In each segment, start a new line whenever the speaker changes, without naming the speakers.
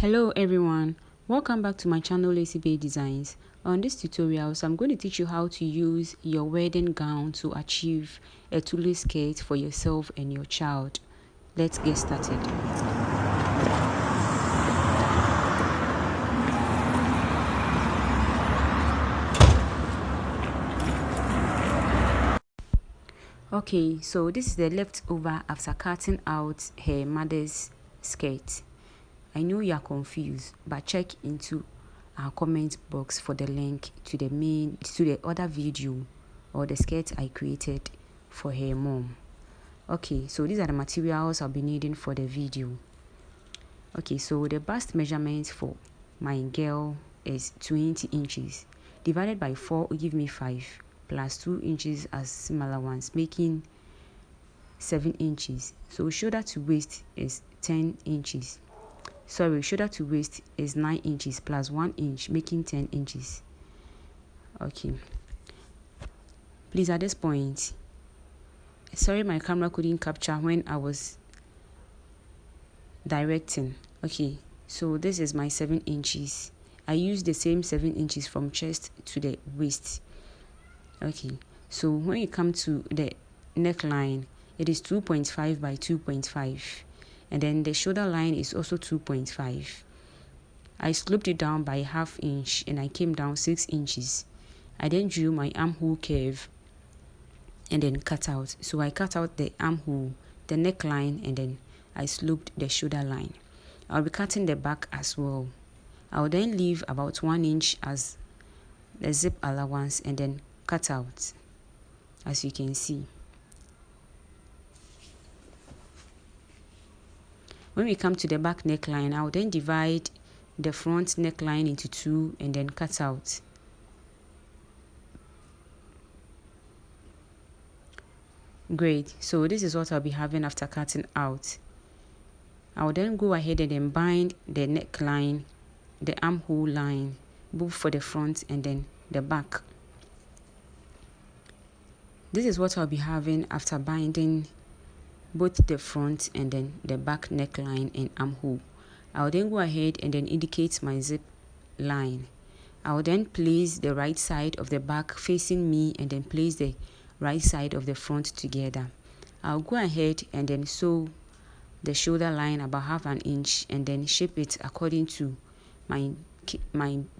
Hello everyone, welcome back to my channel Lacy Bay Designs. On this tutorial, I'm going to teach you how to use your wedding gown to achieve a tulle skirt for yourself and your child. Let's get started. Okay, so this is the leftover after cutting out her mother's skirt. I know you are confused, but check into our comment box for the link to the other video or the skirt I created for her mom. Okay, so these are the materials I'll be needing for the video. Okay, so the bust measurement for my girl is 20 inches. Divided by 4 will give me 5, plus 2 inches as similar ones, making 7 inches. So shoulder to waist is 10 inches. Shoulder to waist is 9 inches plus 1 inch, making 10 inches. Okay. Please, at this point, sorry my camera couldn't capture when I was directing. Okay, so this is my 7 inches. I used the same 7 inches from chest to the waist. Okay, so when you come to the neckline, it is 2.5 by 2.5. And then the shoulder line is also 2.5. I sloped it down by ½ inch and I came down 6 inches. I then drew my armhole curve and then cut out. So I cut out the armhole, the neckline, and then I sloped the shoulder line. I'll be cutting the back as well. I'll then leave about 1 inch as the zip allowance and then cut out, as you can see. When we come to the back neckline, I'll then divide the front neckline into 2 and then cut out. Great, so this is what I'll be having after cutting out. I'll then go ahead and then bind the neckline, the armhole line, both for the front and then the back. This is what I'll be having after binding both the front and then the back neckline and armhole. I'll then go ahead and then indicate my zip line. I'll then place the right side of the back facing me and then place the right side of the front together. I'll go ahead and then sew the shoulder line about ½ inch and then shape it according to my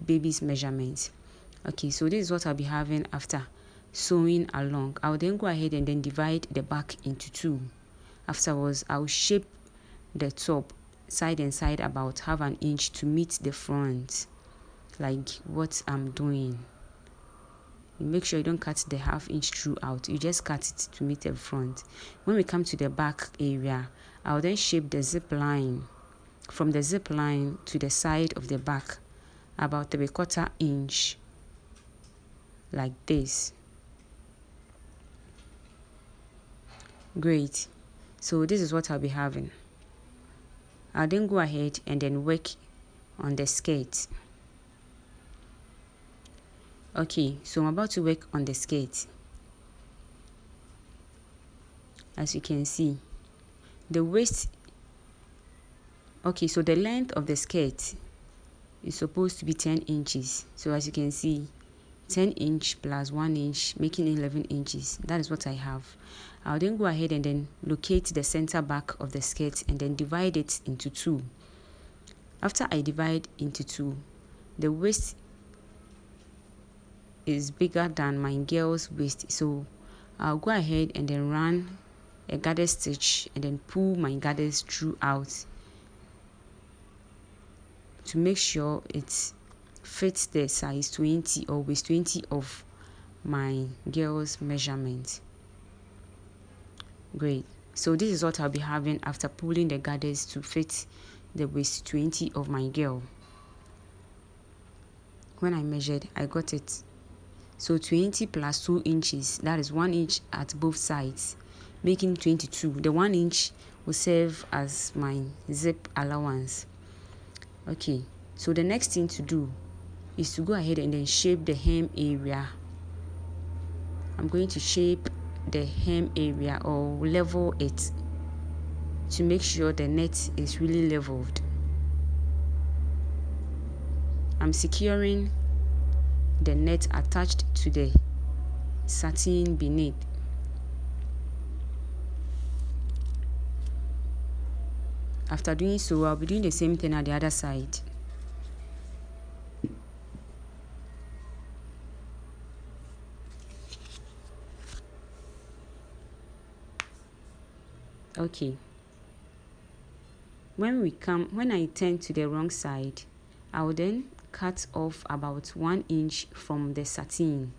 baby's measurements. Okay, so this is what I'll be having after sewing along. I'll then go ahead and then divide the back into 2. Afterwards, I'll shape the top side and side about ½ inch to meet the front, like what I'm doing. You make sure you don't cut the ½ inch throughout, you just cut it to meet the front. When we come to the back area, I'll then shape the zip line from the zip line to the side of the back about 3/4 inch, like this. Great. So this is what I'll be having. I'll then go ahead and then work on the skirt. Okay, so I'm about to work on the skirt. As you can see, the waist. Okay, so the length of the skirt is supposed to be 10 inches. So as you can see, 10 inch plus 1 inch, making 11 inches. That is what I have. I'll then go ahead and then locate the center back of the skirt and then divide it into 2. After I divide into 2, the waist is bigger than my girl's waist, so I'll go ahead and then run a garter stitch and then pull my garters throughout to make sure it fits the size 20 or waist 20 of my girl's measurement. Great. So this is what I'll be having after pulling the garters to fit the waist 20 of my girl. When I measured, I got it. So 20 plus 2 inches, that is 1 inch at both sides, making 22. The 1 inch will serve as my zip allowance. Okay, so the next thing to do is to go ahead and then shape the hem area. I'm going to shape the hem area or level it to make sure the net is really leveled. I'm securing the net attached to the satin beneath. After doing so, I'll be doing the same thing at the other side. Okay. When I turn to the wrong side, I will then cut off about 1 inch from the satin.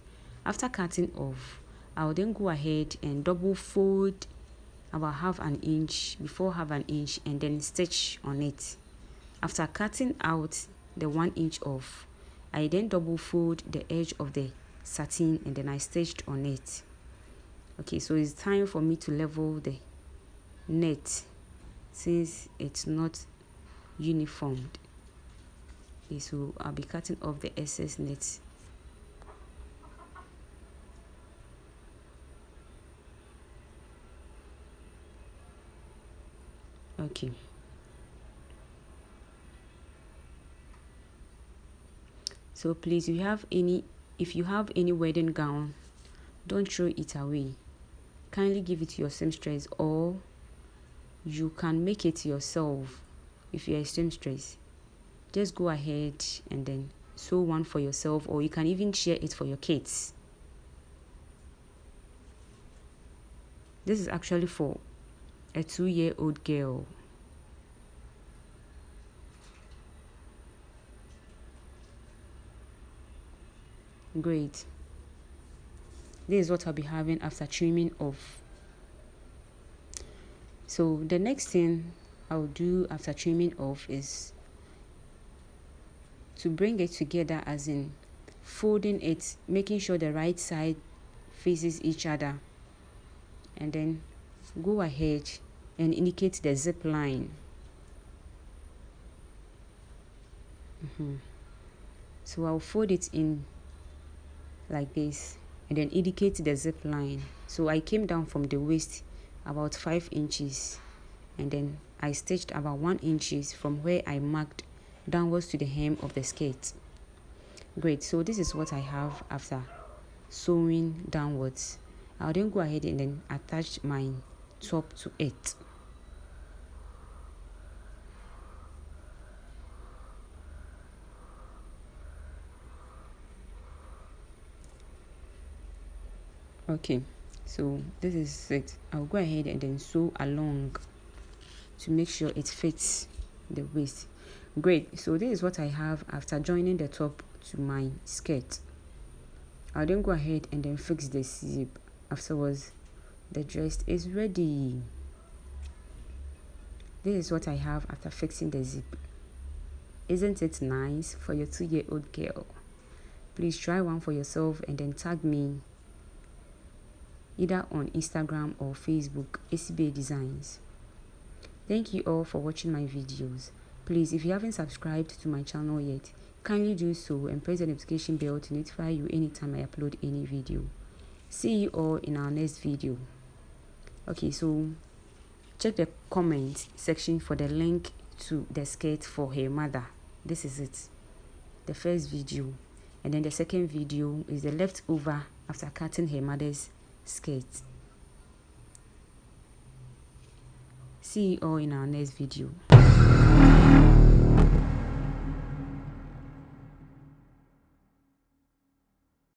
After cutting off, I will then go ahead and double fold about half an inch and then stitch on it. After cutting out the 1 inch off, I then double fold the edge of the satin and then I stitched on it. Okay, so it's time for me to level the net since it's not uniformed. Okay, so I'll be cutting off the excess net. Okay. So please, if you have any wedding gown, don't throw it away. Kindly give it to your seamstress, or you can make it yourself. If you're a seamstress, just go ahead and then sew one for yourself, or you can even share it for your kids. This is actually for a 2-year-old girl. Great. This is what I'll be having after trimming off. So the next thing I'll do after trimming off is to bring it together, as in folding it, making sure the right side faces each other, and then go ahead and indicate the zip line. So I'll fold it in like this and then indicate the zip line. So I came down from the waist about 5 inches and then I stitched about 1 inch from where I marked downwards to the hem of the skirt. Great. So this is what I have after sewing downwards. I'll then go ahead and then attach my top to it. Okay, so this is it. I'll go ahead and then sew along to make sure it fits the waist. Great. So this is what I have after joining the top to my skirt. I'll then go ahead and then fix the zip. Afterwards, the dress is ready. This is what I have after fixing the zip. Isn't it nice for your 2-year-old girl? Please try one for yourself and then tag me either on Instagram or Facebook, ACBA Designs. Thank you all for watching my videos. Please, if you haven't subscribed to my channel yet, kindly do so and press the notification bell to notify you anytime I upload any video. See you all in our next video. Okay, so check the comment section for the link to the skirt for her mother. This is it, the first video, and then the second video is the leftover after cutting her mother's skirt. See you all in our next video.